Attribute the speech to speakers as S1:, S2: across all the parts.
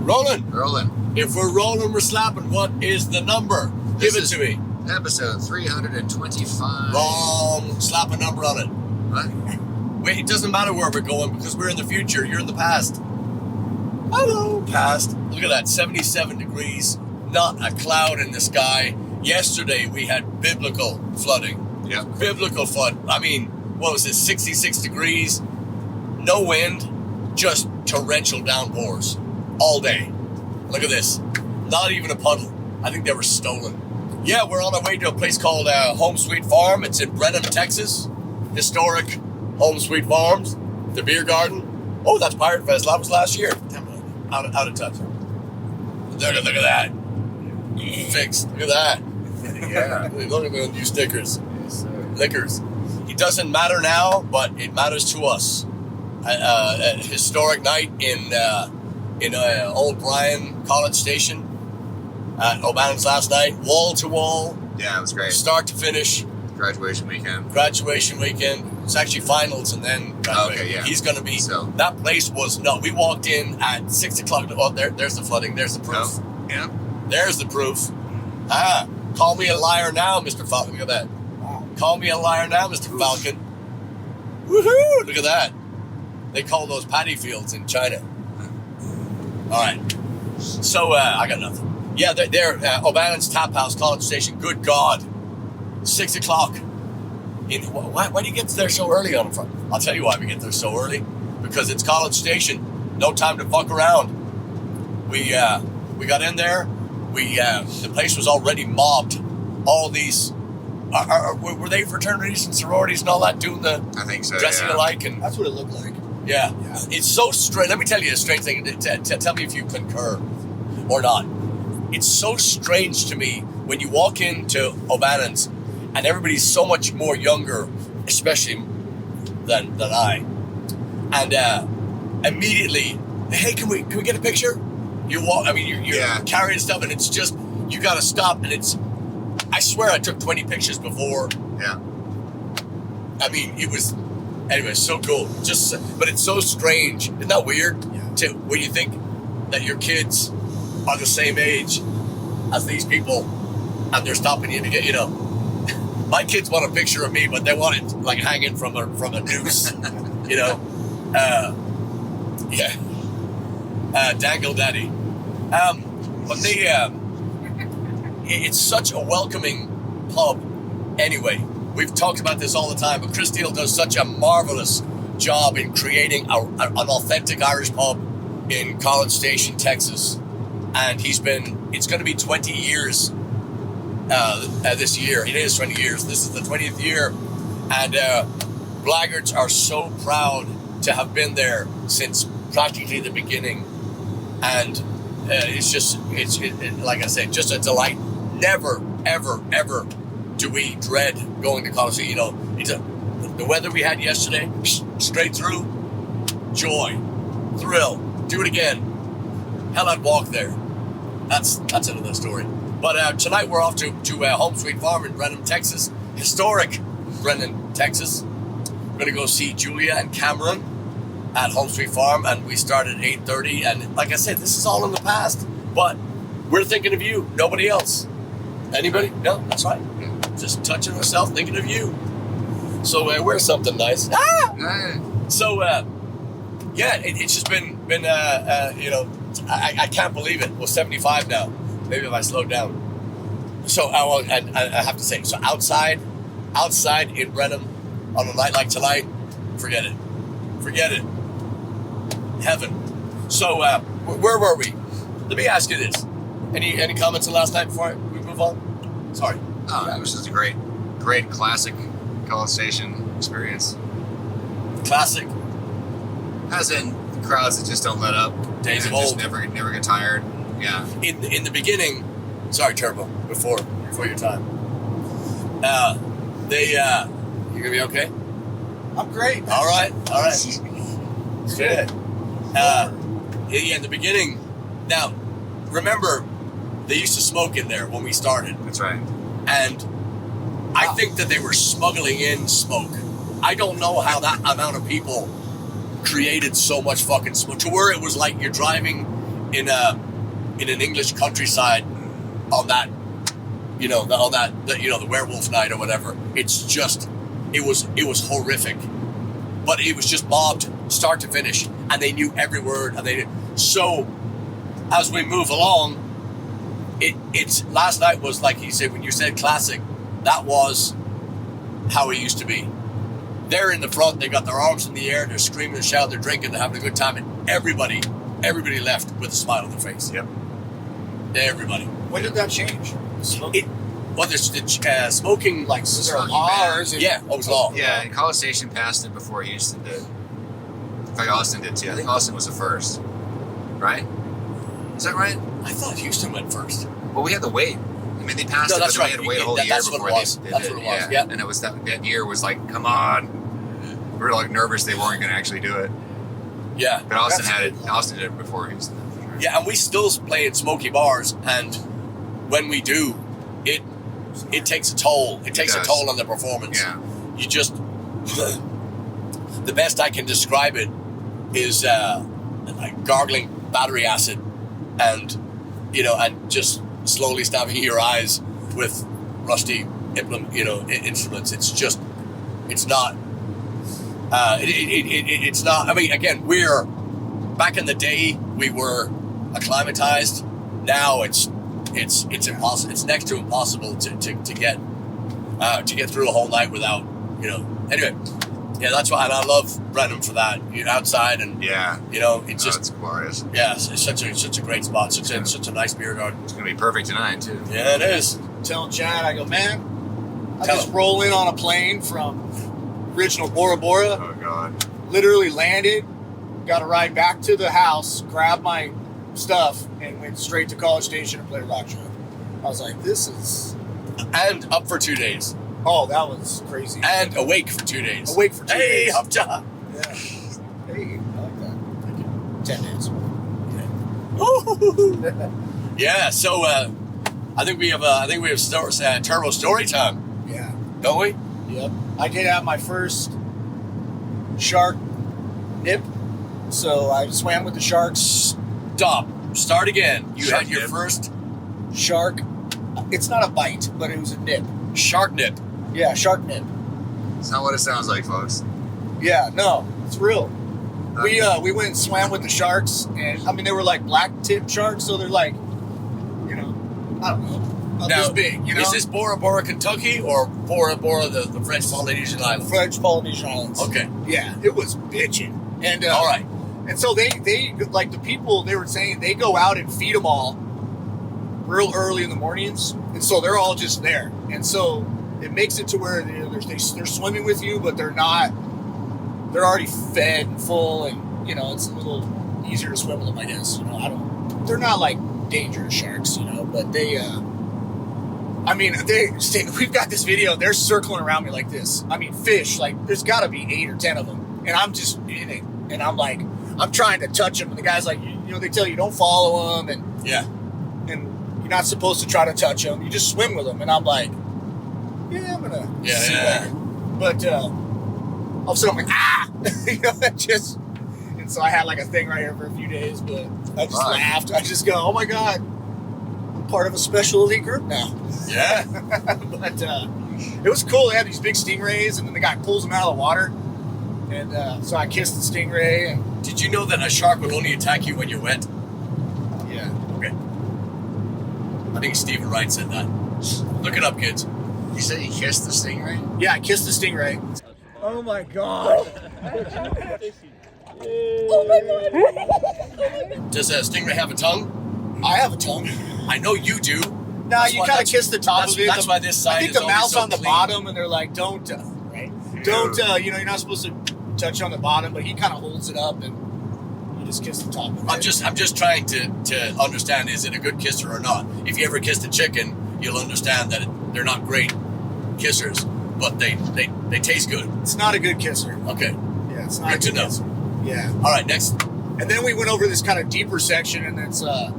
S1: Rolling.
S2: Rolling.
S1: If we're rolling, we're slapping. What is the number? Give it to me.
S2: Episode 325.
S1: Wrong. Slap a number on it.
S2: What?
S1: Wait, it doesn't matter where we're going because we're in the future. You're in the past. Hello, past. Look at that, 77 degrees. Not a cloud in the sky. Yesterday we had biblical flooding.
S2: Yeah.
S1: Biblical flood. I mean, what was it, 66 degrees? No wind, just torrential downpours all day. Look at this. Not even a puddle. I think they were stolen. Yeah, we're on our way to a place called Home Sweet Farm. It's in Brenham, Texas. Historic Home Sweet Farms. The beer garden. Oh, that's Pirate Fest. That was last year. Out of touch. Look at that. Fixed. Look at that.
S2: Yeah.
S1: Look at the new stickers.
S2: Yes, sir.
S1: Liquors. It doesn't matter now, but it matters to us. A historic night in Old Bryan College Station at O'Bannon's last night. Wall to wall.
S2: Yeah, it was great.
S1: Start to finish.
S2: Graduation weekend.
S1: It's actually finals and then graduation.
S2: Okay, yeah.
S1: He's going to be...
S2: So.
S1: That place was... No, we walked in at 6 o'clock. Oh, there's the flooding. There's the proof.
S2: Oh, yeah.
S1: There's the proof. Call me a liar now, Mr. Falcon. Look at that. Call me a liar now, Mr. Falcon. Woohoo! Look at that. They call those paddy fields in China. All right. So, I got nothing. Yeah, they're O'Bannon's Tap House, College Station. Good God. 6 o'clock. Why do you get there so early on Friday? I'll tell you why we get there so early. Because it's College Station. No time to fuck around. We got in there. The place was already mobbed. All these... were they fraternities and sororities and all that doing the
S2: I think so,
S1: dressing
S2: yeah.
S1: alike? And
S3: That's what it looked like.
S1: yeah. It's so strange. Let me tell you a strange thing. Tell me if you concur or not. It's so strange to me when you walk into O'Bannon's and everybody's so much more younger, especially than I. And immediately, hey, can we get a picture? You walk. I mean, you're carrying stuff, and it's just you got to stop. And it's. I swear, I took 20 pictures before.
S2: Yeah.
S1: I mean, it was. Anyway, so cool. But it's so strange. Isn't that weird? Yeah. When you think that your kids are the same age as these people, and they're stopping you to get, my kids want a picture of me, but they want it like hanging from a noose, yeah. Dangle Daddy. But it's such a welcoming pub. Anyway, we've talked about this all the time, but Chris Steele does such a marvelous job in creating an authentic Irish pub in College Station, Texas. And it's going to be 20 years this year. It is 20 years. This is the 20th year. And Blaggards are so proud to have been there since practically the beginning. And it's like I said, just a delight. Never, ever, ever do we dread going to college. The weather we had yesterday, straight through, joy, thrill, do it again. Hell, I'd walk there. That's another story. But tonight we're off to Home Sweet Farm in Brenham, Texas. Historic Brenham, Texas. We're going to go see Julia and Cameron at Home Sweet Farm, and we start at 8:30. And like I said, this is all in the past, but we're thinking of you, nobody else. Anybody? No, that's right. Just touching ourselves, thinking of you. So wear something nice. So it's just been I can't believe it. Well, 75 now. Maybe if I slow down. So I have to say, so outside in Brenham on a night like tonight, forget it. Heaven. So where were we? Let me ask you this. Any comments on last night before we move on? Sorry.
S2: Oh, it was just a great classic College Station experience.
S1: Classic.
S2: As in the crowds that just don't let up.
S1: Days of
S2: just
S1: old.
S2: never get tired. Yeah.
S1: In the beginning, sorry, Turbo, before your time. You're gonna be okay?
S3: I'm great.
S1: All right. Good. In the beginning. Now, remember, they used to smoke in there when we started.
S2: That's right.
S1: And I think that they were smuggling in smoke. I don't know how that amount of people created so much fucking smoke to where it was like you're driving in an English countryside on that, the werewolf night or whatever. It's just, it was horrific, but it was just mobbed start to finish, and they knew every word, so as we move along, it's last night was like you said, when you said classic, that was how it used to be. They're in the front, they got their arms in the air, they're screaming and shouting, they're drinking, they're having a good time, and everybody left with a smile on their face.
S2: Yep.
S1: Everybody.
S3: When did that change?
S1: There's the smoking, like,
S3: was there a law, or is it?
S1: Yeah, it was law.
S2: Yeah, and College Station passed it before Houston did. In fact, Austin did too. I think Austin was the first. Right? Is that right?
S1: I thought Houston went first.
S2: Well, we had to wait. I mean, they passed
S1: No,
S2: it,
S1: that's
S2: but
S1: right.
S2: we had to wait a whole year
S1: That's
S2: before
S1: what it was.
S2: they
S1: That's
S2: did
S1: what
S2: it.
S1: it was, yeah.
S2: And it was that year was like, come on. We were like nervous they weren't going to actually do it.
S1: Yeah.
S2: But Austin had it. Austin did it before Houston did, for sure.
S1: Yeah, and we still play at smoky bars, and when we do, it takes a toll. It takes a toll on the performance.
S2: Yeah.
S1: You just, the best I can describe it is like gargling battery acid, and and just slowly stabbing your eyes with rusty instruments. It's just, it's not. It's not. I mean, again, we're back in the day we were acclimatized. Now it's impossible. It's next to impossible to get through a whole night without Anyway, yeah, that's why, and I love Brenham for that. You're outside, and it's just
S2: it's glorious.
S1: Yeah, it's such a great spot. Such a nice beer garden.
S2: It's gonna be perfect tonight too.
S1: Yeah, it is.
S3: Telling Chad, I go, man, I just roll in on a plane from original Bora Bora.
S2: Oh God.
S3: Literally landed, got a ride back to the house, grabbed my stuff, and went straight to College Station and played a rock show. I was like, this is...
S1: And up for 2 days.
S3: Oh, that was crazy.
S1: And awake for 2 days.
S3: Awake for 2 days.
S1: Hey, up top.
S3: Yeah. Hey, I like that. Thank you. 10 days.
S1: Yeah, so I think we have turbo story time,
S3: Yeah.
S1: don't we?
S3: Yep. I did have my first shark nip, so I swam with the sharks.
S1: Start again. You
S2: Shark
S1: had your
S2: nip.
S1: first
S3: Shark. It's not a bite, but it was a nip.
S1: shark nip.
S3: Yeah, shark nip.
S2: It's not what it sounds like, folks.
S3: Yeah, no, it's real. We went and swam with the sharks, and I mean they were like black tip sharks, so they're like, I don't know, not this big.
S1: Is this Bora Bora, Kentucky, or Bora Bora, the French Polynesian island?
S3: French Polynesian Islands?
S1: Okay.
S3: Yeah, it was bitching. And
S1: All right.
S3: And so they like the people, they were saying they go out and feed them all real early in the mornings, and so they're all just there, and so it makes it to where they're swimming with you, but they're already fed and full, and it's a little easier to swim with them, I guess. They're not like dangerous sharks, but they we've got this video, they're circling around me like this. I mean, fish, like there's got to be 8 or 10 of them, and I'm just in it, and I'm like, I'm trying to touch them, and the guy's like, they tell you don't follow them, and you're not supposed to try to touch them, you just swim with them, and I'm like, yeah, I'm gonna see that. But all of a sudden I'm like, and so I had like a thing right here for a few days, but I just laughed. I just go, oh my God, I'm part of a special elite group now.
S1: Yeah.
S3: But it was cool. They had these big stingrays, and then the guy pulls them out of the water, and so I kissed the stingray. And
S1: Did you know that a shark will only attack you when you're wet?
S3: yeah,
S1: Okay. I think Stephen Wright said that. Look it up, kids.
S2: You said you kissed the stingray?
S3: yeah, I kissed the stingray. Oh my God.
S4: Oh my God.
S1: Does a stingray have a tongue?
S3: I have a tongue.
S1: I know you do.
S3: No,
S1: That's
S3: you
S1: why-
S3: kind of
S1: that's-
S3: kiss the top
S1: that's-
S3: of it.
S1: that's why this side
S3: I think
S1: is
S3: the
S1: always
S3: mouth's
S1: so
S3: on the
S1: clean.
S3: bottom, and they're like, don't, right? Don't, you're not supposed to touch on the bottom, but he kind of holds it up, and you just kiss the top of it.
S1: I'm just trying to understand, is it a good kisser or not? If you ever kissed a chicken, you'll understand that they're not great kissers, but they taste good.
S3: It's not a good kisser.
S1: Okay.
S3: Yeah, it's not
S1: Good
S3: a
S1: to
S3: good
S1: know.
S3: kisser. Yeah.
S1: All right, next.
S3: And then we went over this kind of deeper section, and it's the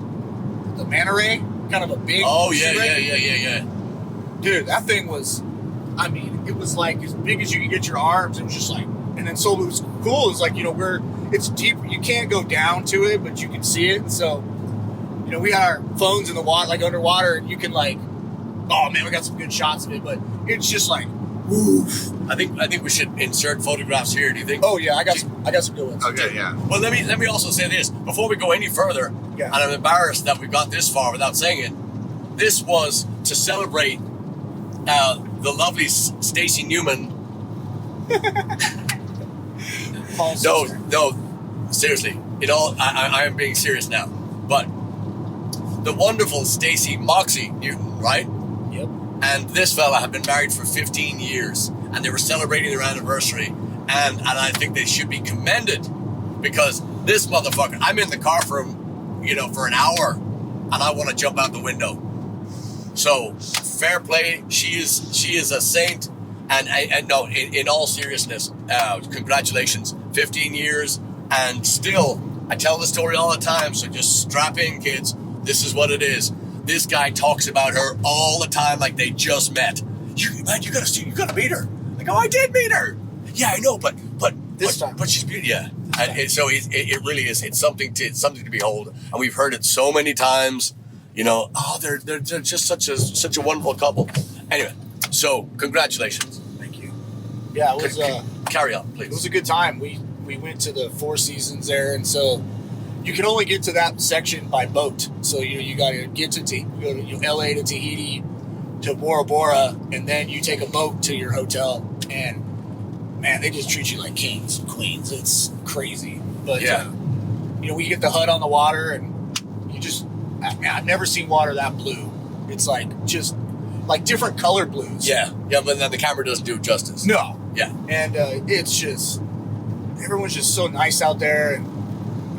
S3: manta ray, kind of a big
S1: Oh, yeah.
S3: Dude, that thing was, I mean, it was like as big as you could get your arms. It was just like, and then so what was cool is like, it's deep. You can't go down to it, but you can see it. And so we had our phones in the water, like underwater, and you can like, oh man, we got some good shots of it, but it's just like, woof.
S1: I think we should insert photographs here. Do you think?
S3: Oh yeah, I got some good ones.
S2: Okay, yeah.
S1: Well, let me also say this before we go any further.
S3: Yeah.
S1: And I'm embarrassed that we got this far without saying it. This was to celebrate the lovely Stacy Newman.
S3: Paul's
S1: No,
S3: sister.
S1: no, seriously. I am being serious now. But the wonderful Stacy Moxie Newton, right?
S3: Yep.
S1: And this fella have been married for 15 years, and they were celebrating their anniversary, and I think they should be commended, because this motherfucker, I'm in the car for him, for an hour, and I want to jump out the window. So fair play, she is a saint, and no, in all seriousness, congratulations, 15 years, and still, I tell the story all the time, so just strap in, kids. This is what it is. This guy talks about her all the time like they just met. You gotta meet her. Like, oh, I did meet her. Yeah, I know, but
S3: This time.
S1: but she's beautiful. Yeah, and so it really is. It's something to behold, and we've heard it so many times. Oh, they're just such a wonderful couple. Anyway, so congratulations.
S3: Thank you. Yeah, it was
S1: Carry on,
S3: it was
S1: please.
S3: a good time. We went to the Four Seasons there, and so you can only get to that section by boat. So you got to get to go to LA to Tahiti to Bora Bora, and then you take a boat to your hotel. And man, they just treat you like kings and queens. It's crazy. But
S1: Yeah.
S3: we get the hut on the water, and you just I've never seen water that blue. It's like just like different colored blues.
S1: Yeah, but then the camera doesn't do it justice.
S3: No.
S1: Yeah.
S3: And it's just, everyone's just so nice out there. And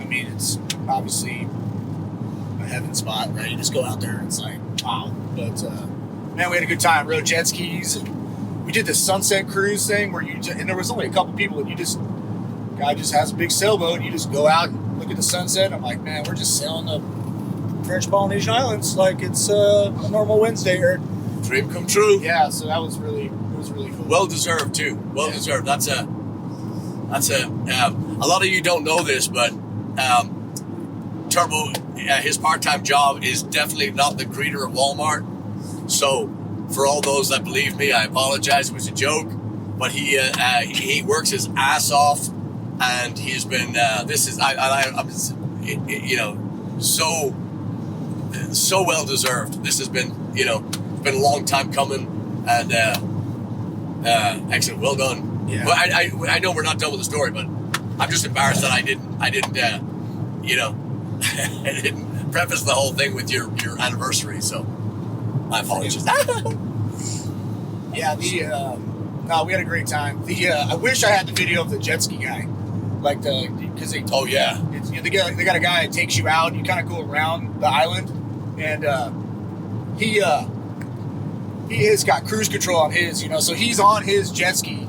S3: I mean, it's obviously a heaven spot, right? You just go out there and it's like, wow. But man, we had a good time. Rode jet skis. And we did the sunset cruise thing where and there was only a couple people, and guy just has a big sailboat. And you just go out and look at the sunset. I'm like, man, we're just sailing the French Polynesian Islands like it's a normal Wednesday here.
S1: Dream come true.
S3: Yeah, so that was really cool.
S1: Well deserved too. Well deserved. That's a lot of you don't know this, but Turbo, his part-time job is definitely not the greeter of Walmart. So for all those that believe me, I apologize. It was a joke, but he works his ass off, and he's been I'm so well deserved. This has been been a long time coming, and excellent, well done.
S3: Yeah.
S1: Well, I know we're not done with the story, but I'm just embarrassed that I didn't I didn't preface the whole thing with your anniversary. So my apologies.
S3: Yeah, no, we had a great time. I wish I had the video of the jet ski guy, because they.
S1: Oh yeah.
S3: They got a guy that takes you out. And you kind of go around the island, and he has got cruise control on his, so he's on his jet ski,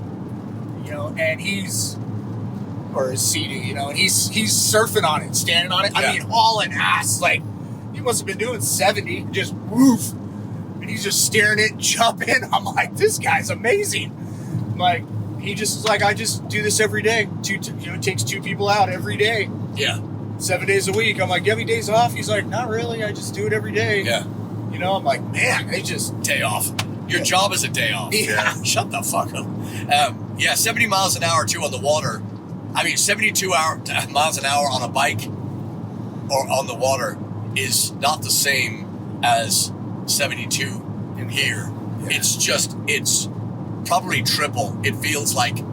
S3: and he's seating, and he's surfing on it, standing on it.
S1: Yeah.
S3: I mean, hauling ass, like he must have been doing 70, just woof. And he's just staring at it, jumping. I'm like, this guy's amazing. Like, he just is like, I just do this every day. It takes 2 people out every day,
S1: Yeah.
S3: 7 days a week. I'm like, you have any days off? He's like, not really. I just do it every day.
S1: Yeah.
S3: I'm like, man, they just.
S1: Day off. Your job is a day off.
S3: Yeah.
S1: Shut the fuck up. 70 miles an hour too on the water. I mean, 72 miles an hour on a bike or on the water is not the same as 72 in here.
S3: Yeah.
S1: It's probably triple. It feels like, I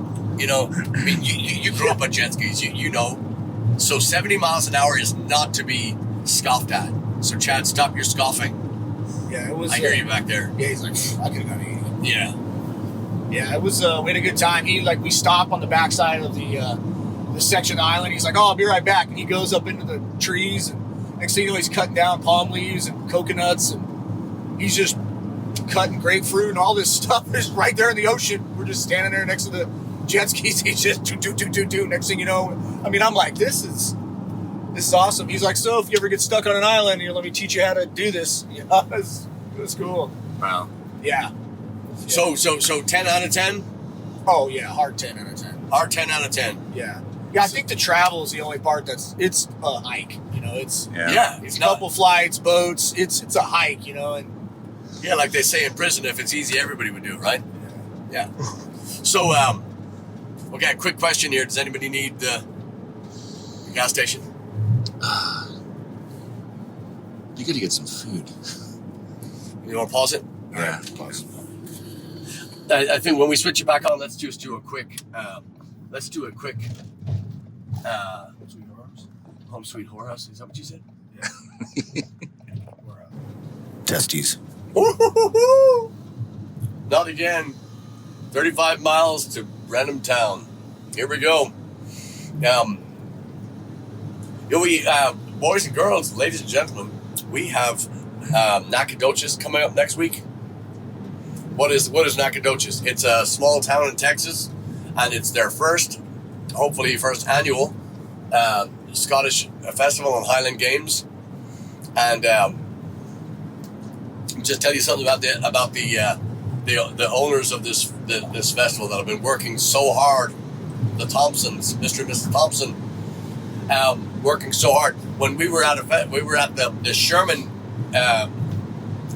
S1: mean, you grew up on jet skis, you know. So 70 miles an hour is not to be scoffed at. So Chad, stop your scoffing.
S3: Yeah, it was.
S1: I hear you back there.
S3: Yeah, he's like, I could have gone 80.
S1: Yeah.
S3: Yeah, it was. We had a good time. We stop on the backside of the section of the island. He's like, oh, I'll be right back. And he goes up into the trees, and next thing you know, he's cutting down palm leaves and coconuts, and he's just cutting grapefruit and all this stuff is right there in the ocean. We're just standing there next to the jet skis. He's just do. Next thing you know, I mean, I'm like, this is awesome. He's like, so if you ever get stuck on an island, let me teach you how to do this. It was cool.
S2: Wow.
S3: Yeah.
S1: So 10 out of 10?
S3: Oh yeah, hard 10 out of 10.
S1: Hard 10 out of 10.
S3: Yeah. Yeah, I think the travel is the only part it's a hike. It's
S1: It's
S3: a couple flights, boats. It's a hike, and
S1: yeah, like they say in prison, if it's easy, everybody would do it, right? Yeah. So, okay, a quick question here. Does anybody need the gas station?
S2: You got to get some food.
S1: You want to pause it?
S2: Yeah.
S1: Pause. I think when we switch it back on, let's just do a quick. Home Sweet Whorehouse. Is that what you said?
S3: yeah.
S2: Testes.
S1: Not again. 35 miles to Brenham town. Here we go. Boys and girls, ladies and gentlemen, we have Nacogdoches coming up next week. What is Nacogdoches? It's a small town in Texas, and it's their hopefully first annual Scottish festival and Highland Games. And just tell you something about the owners of this festival that have been working so hard. The Thompsons, Mr. and Mrs. Thompson, working so hard. When we were at the Sherman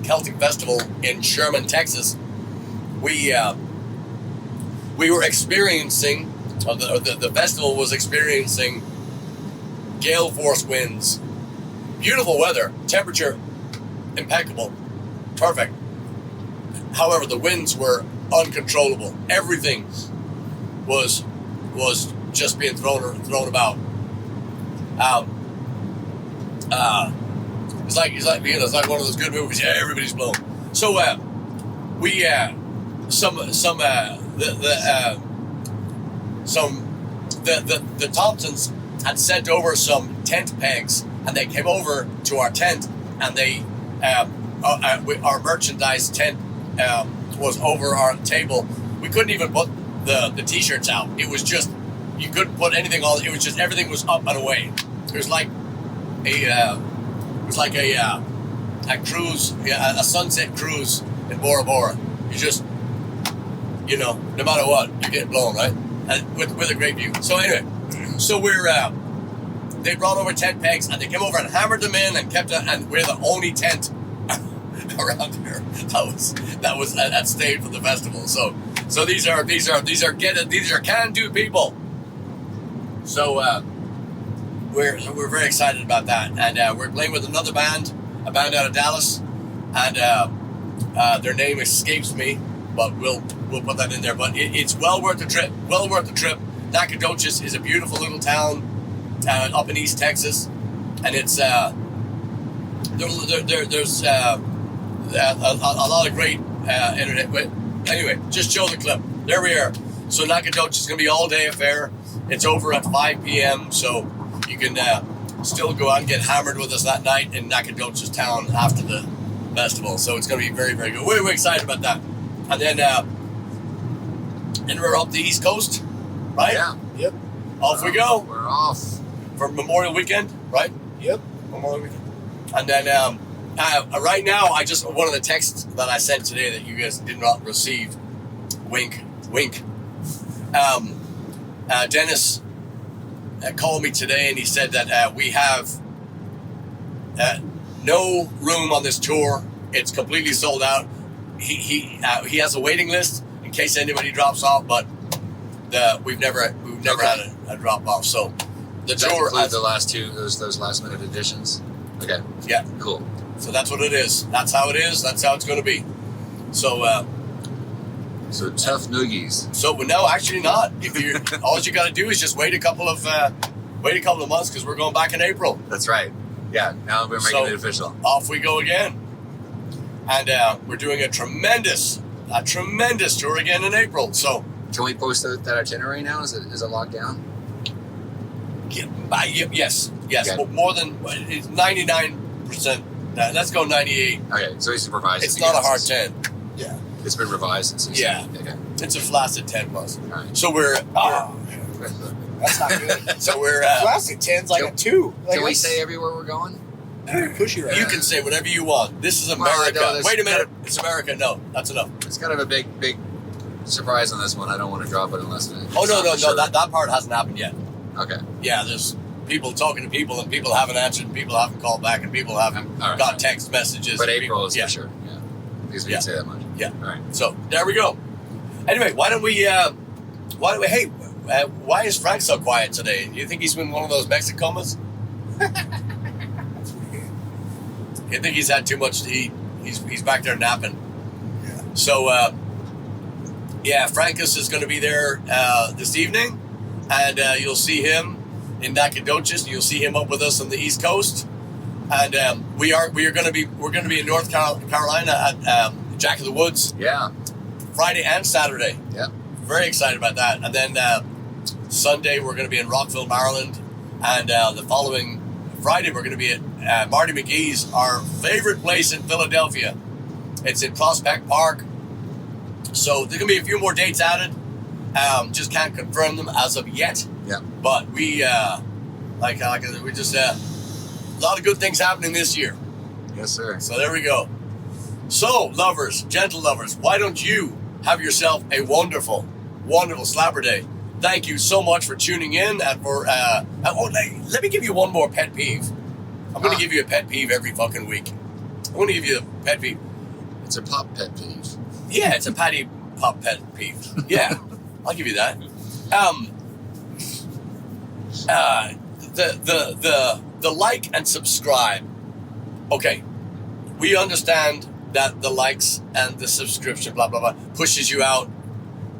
S1: Celtic Festival in Sherman, Texas, we were experiencing, the festival was experiencing gale force winds, beautiful weather, temperature impeccable, perfect. However, the winds were uncontrollable. Everything was just being thrown about. It's like one of those good movies. Yeah, everybody's blown. So the Thompsons had sent over some tent pegs, and they came over to our tent, and they our merchandise tent was over our table. We couldn't even put the t-shirts out. It was just, you couldn't put anything on. It was just, everything was up and away. It was like a cruise, a sunset cruise in Bora Bora. You just, no matter what, you're getting blown, right? And with a great view. So anyway, they brought over tent pegs, and they came over and hammered them in and and we're the only tent around here that stayed for the festival. So these are can-do people. So we're very excited about that, and we're playing with another band, a band out of Dallas, and their name escapes me, but we'll put that in there. But it's well worth the trip. Well worth the trip. Nacogdoches is a beautiful little town up in East Texas, and it's there's a lot of great internet. But anyway, just show the clip. There we are. So Nacogdoches is going to be all day affair. It's over at 5 p.m. So you can still go out and get hammered with us that night in Nacogdoches town after the festival. So it's going to be very, very good. We're excited about that. And then we're up the East Coast, right?
S2: Yeah.
S3: Yep.
S1: Off we go.
S2: We're off.
S1: For Memorial Weekend, right?
S3: Yep.
S1: Memorial Weekend. And then right now, one of the texts that I sent today that you guys did not receive, wink, wink. Dennis called me today, and he said that we have no room on this tour. It's completely sold out. He has a waiting list in case anybody drops off, but we've never had a drop off. So the tour
S2: include the last two, those last minute additions. Okay.
S1: Yeah.
S2: Cool.
S1: So that's what it is. That's how it is. That's how it's going to be. So
S2: tough noogies.
S1: So no, actually not. If you all you got to do is just wait a couple of months, because we're going back in April.
S2: That's right. Yeah. Now we're making it official.
S1: Off we go again, and we're doing a tremendous tour again in April. So
S2: can we post that itinerary now? Is it locked down?
S1: Yes.
S2: Okay.
S1: More than, it's 99%. Let's go 98.
S2: Okay, so he's revised.
S1: It's not a hard 10.
S3: Yeah.
S2: It's been revised since.
S1: Yeah.
S2: Okay.
S1: It's a flaccid 10 plus.
S2: All right.
S1: So we're
S3: That's not good.
S1: so we're
S3: Classic 10's like a 2.
S2: Can we say everywhere we're going?
S3: Pretty pushy right
S1: you
S3: now.
S1: can say whatever you want. This is
S2: Well,
S1: America.
S2: no,
S1: Wait a minute. It's America. No, that's enough.
S2: It's kind of a big surprise on this one. I don't want to drop it unless.
S1: Oh no. That part hasn't happened yet.
S2: Okay.
S1: Yeah, there's people talking to people, and people haven't answered, and people haven't called back, and people haven't
S2: All right.
S1: got text messages.
S2: But
S1: and
S2: April
S1: people,
S2: is for sure. Yeah. At least we can say that much.
S1: Yeah.
S2: All right.
S1: So there we go. Anyway, why don't we? Hey, why is Frank so quiet today? Do you think he's been one of those Mexicomas? You think he's had too much to eat? He's back there napping.
S3: Yeah.
S1: So Frankus is going to be there this evening, and you'll see him in Nacogdoches. You'll see him up with us on the East Coast, and we're going to be in North Carolina at Jack of the Woods.
S2: Yeah.
S1: Friday and Saturday.
S2: Yep.
S1: Very excited about that. And then Sunday we're going to be in Rockville, Maryland, and the following Friday we're going to be at Marty McGee's, our favorite place in Philadelphia. It's in Prospect Park. So there's going to be a few more dates added. Just can't confirm them as of yet.
S2: Yeah.
S1: But we we just a lot of good things happening this year.
S2: Yes, sir.
S1: So there we go. So lovers, gentle lovers, why don't you have yourself a wonderful, wonderful Slapper Day? Thank you so much for tuning in, and for let me give you one more pet peeve. I'm going to give you a pet peeve every fucking week. I'm going to give you a pet peeve.
S2: It's a pop pet peeve.
S1: Yeah, it's a Paddy pop pet peeve. Yeah, I'll give you that. The like and subscribe. Okay, we understand that the likes and the subscription, blah blah blah, pushes you out.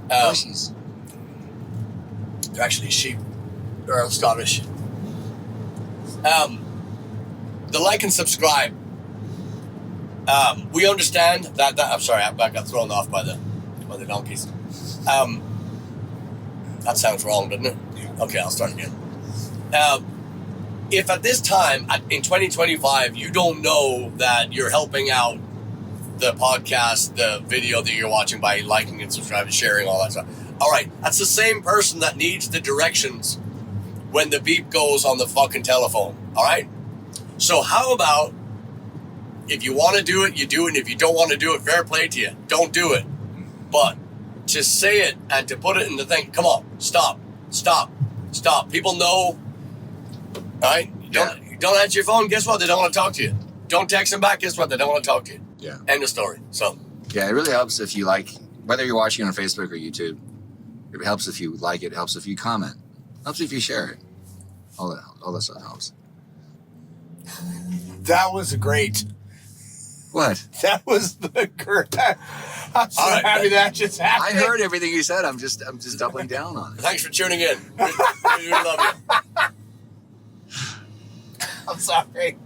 S2: Pushies.
S1: They're actually sheep. They're Scottish. The like and subscribe. We understand that. I'm sorry, I got thrown off by the donkeys. That sounds wrong, doesn't it?
S3: Yeah.
S1: Okay, I'll start again. If at this time in 2025 you don't know that you're helping out the podcast, the video that you're watching by liking and subscribing, sharing, all that stuff. All right, that's the same person that needs the directions when the beep goes on the fucking telephone. All right. So how about if you want to do it, you do it. And if you don't want to do it, fair play to you. Don't do it. But to say it and to put it in the thing, come on, stop. People know. All right? You don't answer your phone, guess what? They don't want to talk to you. Don't text them back, guess what? They don't want to talk to you.
S2: Yeah.
S1: End of story. So.
S2: Yeah, it really helps if you like, whether you're watching on Facebook or YouTube, it helps if you like it, helps if you comment, helps if you share it. All that stuff helps.
S3: That was great.
S2: What?
S3: That was the great. I'm so happy that just
S2: I
S3: happened.
S2: heard everything you said. I'm just doubling down on it.
S1: Thanks for tuning in. We love you.
S3: I'm sorry.